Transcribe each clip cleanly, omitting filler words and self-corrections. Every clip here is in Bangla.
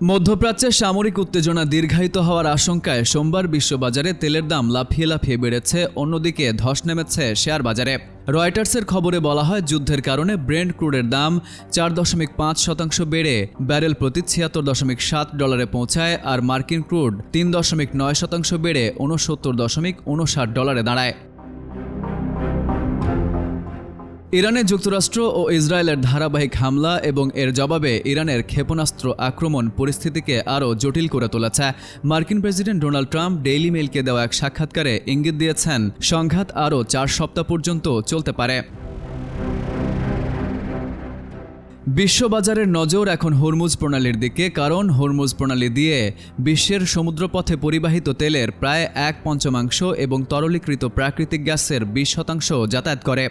মধ্যপ্রাচ্যে সামরিক উত্তেজনা দীর্ঘায়িত হওয়ার আশঙ্কায় সোমবার বিশ্ববাজারে তেলের দাম লাফিয়ে লাফিয়ে বেড়েছে, অন্যদিকে ধস নেমেছে শেয়ার বাজারে। রয়টার্সের খবরে বলা হয়, যুদ্ধের কারণে ব্রেন্ট ক্রুডের দাম 4.5% বেড়ে ব্যারেল প্রতি $76.7 পৌঁছায়, আর মার্কিন ক্রুড 3.9% বেড়ে $69.59 দাঁড়ায়। ইরানে যুক্তরাষ্ট্র ও ইসরায়েলের ধারাবাহিক হামলা এবং এর জবাবে ইরানের ক্ষেপণাস্ত্র আক্রমণ পরিস্থিতিকে আরও জটিল করে তুলেছে। মার্কিন প্রেসিডেন্ট ডোনাল্ড ট্রাম্প ডেইলি মেইলকে দেওয়া এক সাক্ষাৎকারে ইঙ্গিত দিয়েছেন, সংঘাত আরও 4 সপ্তাহ পর্যন্ত চলতে পারে। বিশ্ববাজারের নজর এখন হরমুজ প্রণালীর দিকে, কারণ হরমুজ প্রণালী দিয়ে বিশ্বের সমুদ্রপথে পরিবাহিত তেলের প্রায় 1/5 এবং তরলীকৃত প্রাকৃতিক গ্যাসের 20% যাতায়াত করে।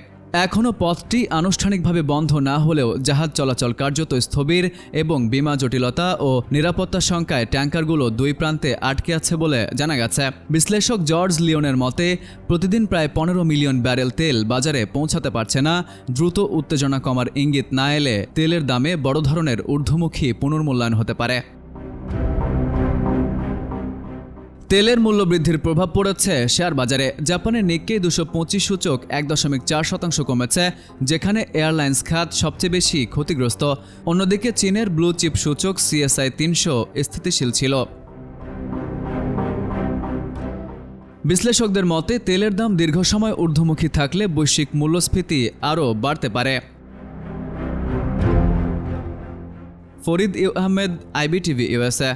এখনও পথটি আনুষ্ঠানিকভাবে বন্ধ না হলেও জাহাজ চলাচল কার্যত স্থবির এবং বিমা জটিলতা ও নিরাপত্তা শঙ্কায় ট্যাঙ্কারগুলো দুই প্রান্তে আটকে আছে বলে জানা গেছে। বিশ্লেষক জর্জ লিওনের মতে, প্রতিদিন প্রায় 15 মিলিয়ন ব্যারেল তেল বাজারে পৌঁছাতে পারছে না। দ্রুত উত্তেজনা কমার ইঙ্গিত না এলে তেলের দামে বড় ধরনের ঊর্ধ্বমুখী পুনর্মূল্যায়ন হতে পারে। তেলের মূল্য বৃদ্ধির প্রভাব পড়েছে শেয়ার বাজারে। জাপানের নিক্কে 225 সূচক 1.4% কমেছে, যেখানে এয়ারলাইন্স খাত সবচেয়ে বেশি ক্ষতিগ্রস্ত। অন্যদিকে চীনের ব্লু চিপ সূচক CSI 300 স্থিতিশীল ছিল। বিশ্লেষকদের মতে, তেলের দাম দীর্ঘ সময় ঊর্ধ্বমুখী থাকলে বৈশ্বিক মূল্যস্ফীতি আরও বাড়তে পারে। Farid Ahmed, IBTV USA।